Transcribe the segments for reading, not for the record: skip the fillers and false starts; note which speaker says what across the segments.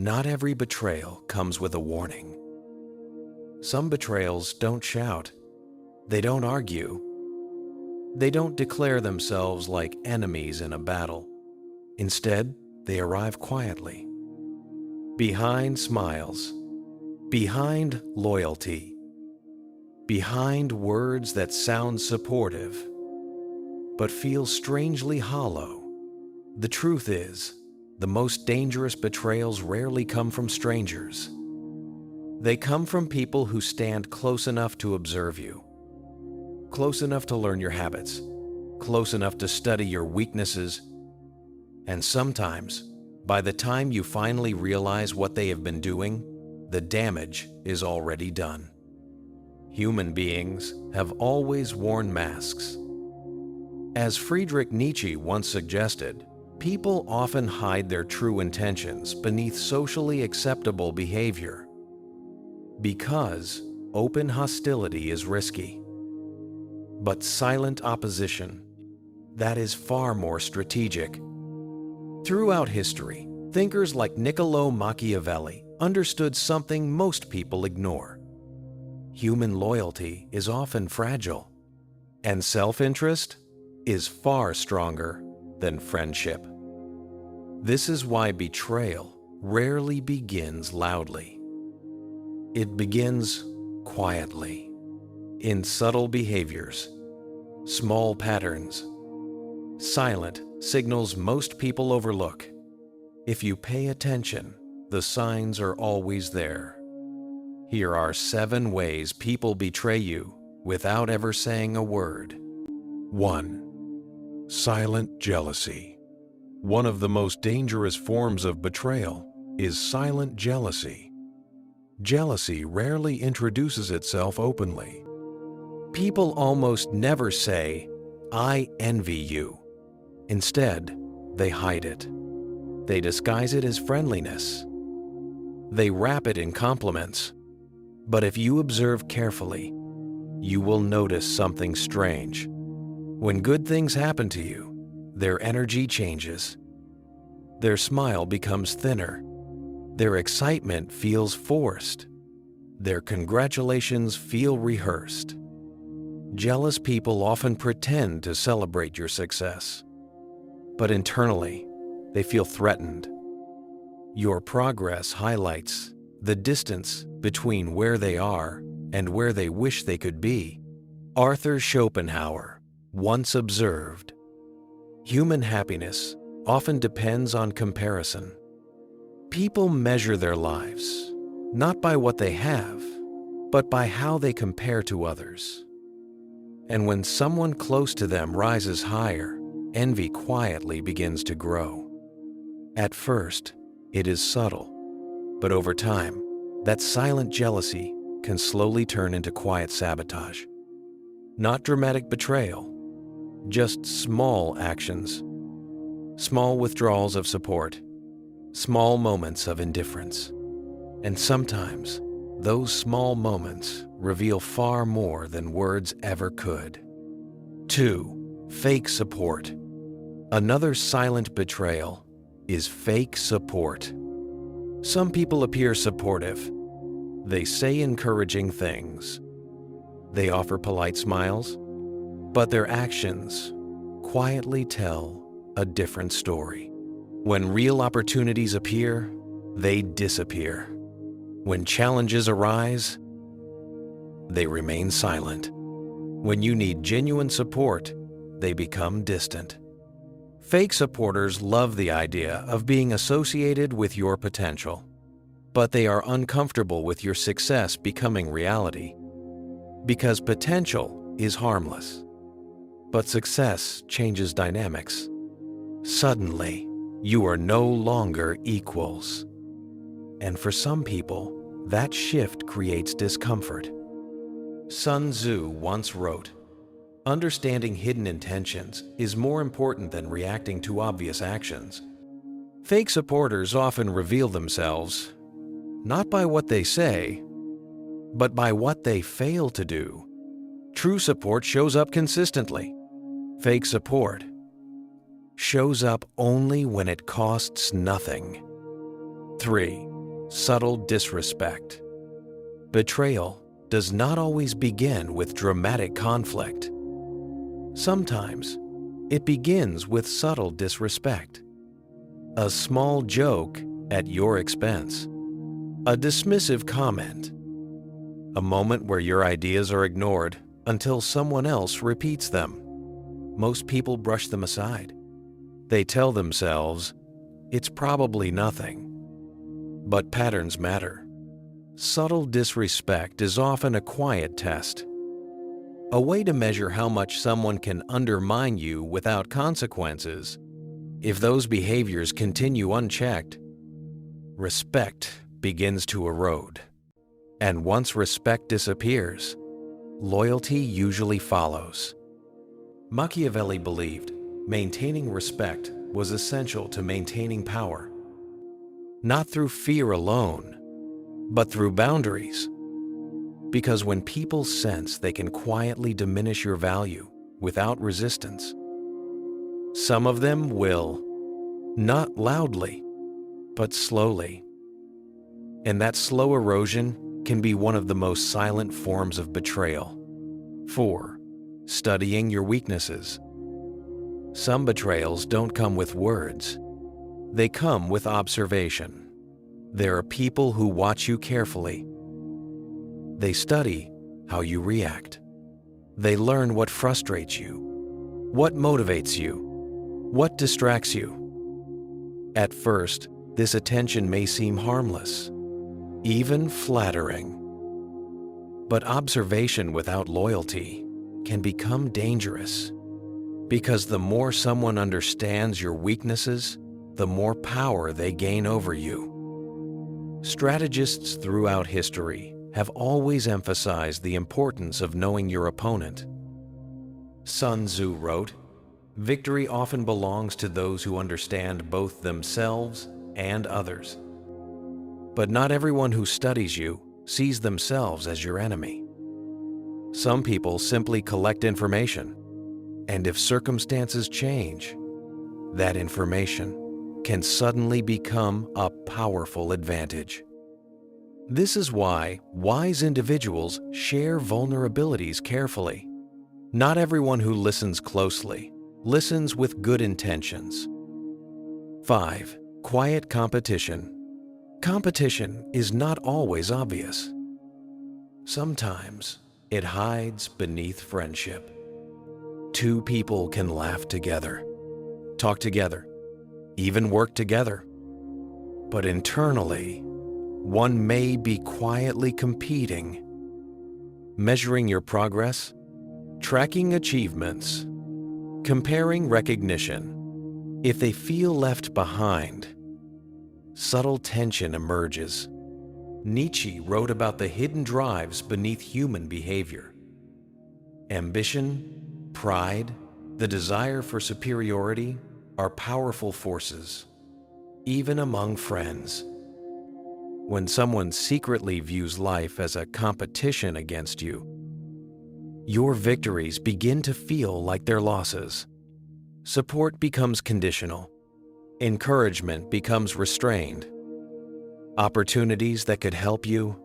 Speaker 1: Not every betrayal comes with a warning. Some betrayals don't shout. They don't argue. They don't declare themselves like enemies in a battle. Instead, they arrive quietly. Behind smiles, behind loyalty, behind words that sound supportive, but feel strangely hollow. The truth is, the most dangerous betrayals rarely come from strangers. They come from people who stand close enough to observe you, close enough to learn your habits, close enough to study your weaknesses, and sometimes, by the time you finally realize what they have been doing, the damage is already done. Human beings have always worn masks. As Friedrich Nietzsche once suggested, people often hide their true intentions beneath socially acceptable behavior because open hostility is risky. But silent opposition, that is far more strategic. Throughout history, thinkers like Niccolo Machiavelli understood something most people ignore. Human loyalty is often fragile, and self-interest is far stronger than friendship. This is why betrayal rarely begins loudly. It begins quietly, in subtle behaviors, small patterns, silent signals most people overlook. If you pay attention, the signs are always there. Here are 7 ways people betray you without ever saying a word. 1. Silent jealousy. One of the most dangerous forms of betrayal is silent jealousy. Jealousy rarely introduces itself openly. People almost never say, "I envy you." Instead, they hide it. They disguise it as friendliness. They wrap it in compliments. But if you observe carefully, you will notice something strange. When good things happen to you, their energy changes. Their smile becomes thinner. Their excitement feels forced. Their congratulations feel rehearsed. Jealous people often pretend to celebrate your success, but internally, they feel threatened. Your progress highlights the distance between where they are and where they wish they could be. Arthur Schopenhauer once observed, "Human happiness often depends on comparison." People measure their lives not by what they have, but by how they compare to others. And when someone close to them rises higher, envy quietly begins to grow. At first, it is subtle, but over time, that silent jealousy can slowly turn into quiet sabotage. Not dramatic betrayal, just small actions, small withdrawals of support, small moments of indifference. And sometimes, those small moments reveal far more than words ever could. 2. Fake support. Another silent betrayal is fake support. Some people appear supportive. They say encouraging things. They offer polite smiles, but their actions quietly tell a different story. When real opportunities appear, they disappear. When challenges arise, they remain silent. When you need genuine support, they become distant. Fake supporters love the idea of being associated with your potential, but they are uncomfortable with your success becoming reality. Because potential is harmless, but success changes dynamics. Suddenly, you are no longer equals. And for some people, that shift creates discomfort. Sun Tzu once wrote, "Understanding hidden intentions is more important than reacting to obvious actions." Fake supporters often reveal themselves not by what they say, but by what they fail to do. True support shows up consistently. Fake support shows up only when it costs nothing. 3. Subtle disrespect. Betrayal does not always begin with dramatic conflict. Sometimes it begins with subtle disrespect. A small joke at your expense. A dismissive comment. A moment where your ideas are ignored until someone else repeats them. Most people brush them aside. They tell themselves, it's probably nothing. But patterns matter. Subtle disrespect is often a quiet test. A way to measure how much someone can undermine you without consequences. If those behaviors continue unchecked, respect begins to erode. And once respect disappears, loyalty usually follows. Machiavelli believed maintaining respect was essential to maintaining power. Not through fear alone, but through boundaries. Because when people sense they can quietly diminish your value without resistance, some of them will, not loudly, but slowly. And that slow erosion can be one of the most silent forms of betrayal. 4. Studying your weaknesses. Some betrayals don't come with words. They come with observation. There are people who watch you carefully. They study how you react. They learn what frustrates you, what motivates you, what distracts you. At first, this attention may seem harmless, even flattering. But observation without loyalty can become dangerous, because the more someone understands your weaknesses, the more power they gain over you. Strategists throughout history have always emphasized the importance of knowing your opponent. Sun Tzu wrote, "Victory often belongs to those who understand both themselves and others." But not everyone who studies you sees themselves as your enemy. Some people simply collect information, and if circumstances change, that information can suddenly become a powerful advantage. This is why wise individuals share vulnerabilities carefully. Not everyone who listens closely listens with good intentions. 5. Quiet competition. Competition is not always obvious. Sometimes it hides beneath friendship. Two people can laugh together, talk together, even work together. But internally, one may be quietly competing, measuring your progress, tracking achievements, comparing recognition. If they feel left behind, subtle tension emerges. Nietzsche wrote about the hidden drives beneath human behavior. Ambition, pride, the desire for superiority are powerful forces, even among friends. When someone secretly views life as a competition against you, your victories begin to feel like their losses. Support becomes conditional. Encouragement becomes restrained. Opportunities that could help you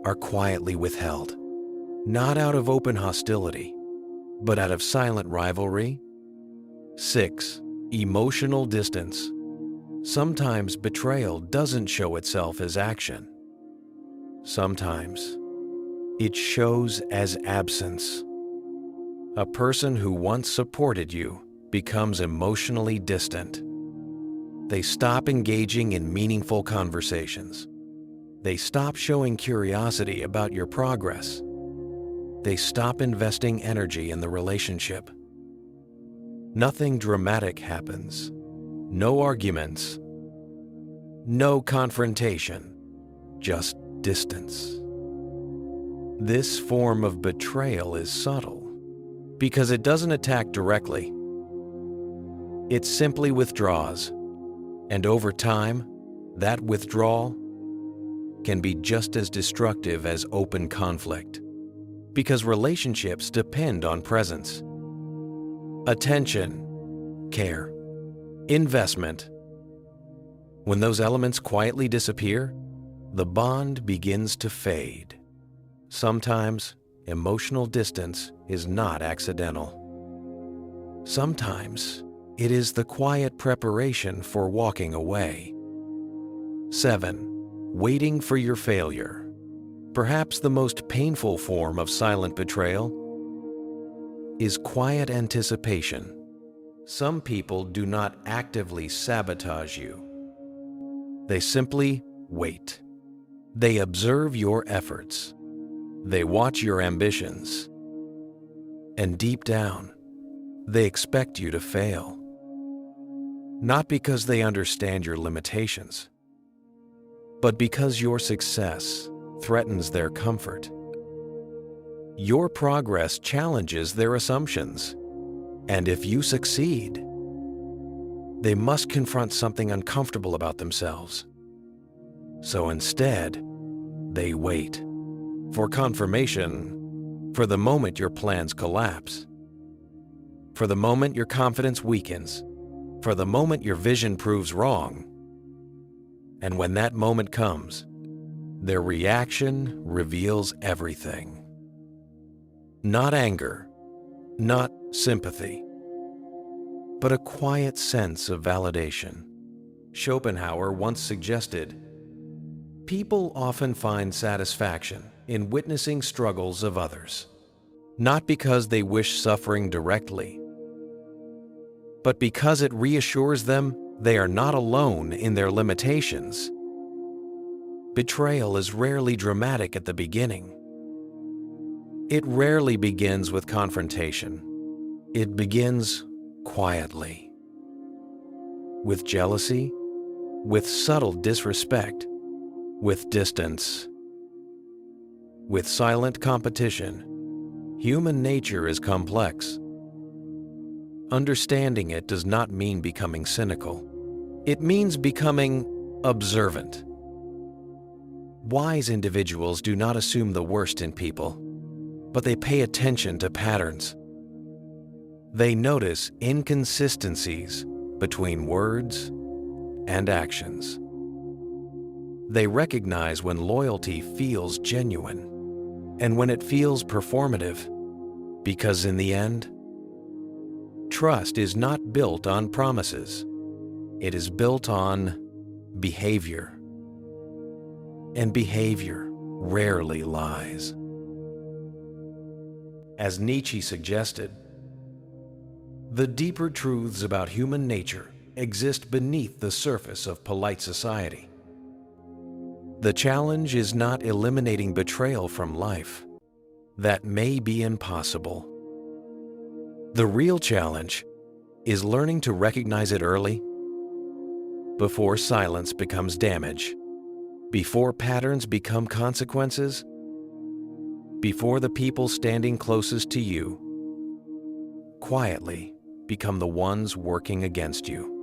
Speaker 1: are quietly withheld, not out of open hostility, but out of silent rivalry. 6. Emotional distance. Sometimes betrayal doesn't show itself as action. Sometimes it shows as absence. A person who once supported you becomes emotionally distant. They stop engaging in meaningful conversations. They stop showing curiosity about your progress. They stop investing energy in the relationship. Nothing dramatic happens. No arguments. No confrontation. Just distance. This form of betrayal is subtle because it doesn't attack directly. It simply withdraws. And over time, that withdrawal can be just as destructive as open conflict, because relationships depend on presence, attention, care, investment. When those elements quietly disappear, the bond begins to fade. Sometimes, emotional distance is not accidental. Sometimes, it is the quiet preparation for walking away. 7. Waiting for your failure. Perhaps the most painful form of silent betrayal is quiet anticipation. Some people do not actively sabotage you. They simply wait. They observe your efforts. They watch your ambitions. And deep down, they expect you to fail. Not because they understand your limitations, but because your success threatens their comfort. Your progress challenges their assumptions, and if you succeed, they must confront something uncomfortable about themselves. So instead, they wait for confirmation, for the moment your plans collapse, for the moment your confidence weakens, for the moment your vision proves wrong. And when that moment comes, their reaction reveals everything. Not anger, not sympathy, but a quiet sense of validation. Schopenhauer once suggested, people often find satisfaction in witnessing struggles of others, not because they wish suffering directly, but because it reassures them they are not alone in their limitations. Betrayal is rarely dramatic at the beginning. It rarely begins with confrontation. It begins quietly, with jealousy, with subtle disrespect, with distance, with silent competition. Human nature is complex. Understanding it does not mean becoming cynical. It means becoming observant. Wise individuals do not assume the worst in people, but they pay attention to patterns. They notice inconsistencies between words and actions. They recognize when loyalty feels genuine and when it feels performative, because in the end, trust is not built on promises. It is built on behavior. And behavior rarely lies. As Nietzsche suggested, the deeper truths about human nature exist beneath the surface of polite society. The challenge is not eliminating betrayal from life. That may be impossible. The real challenge is learning to recognize it early, before silence becomes damage, before patterns become consequences, before the people standing closest to you quietly become the ones working against you.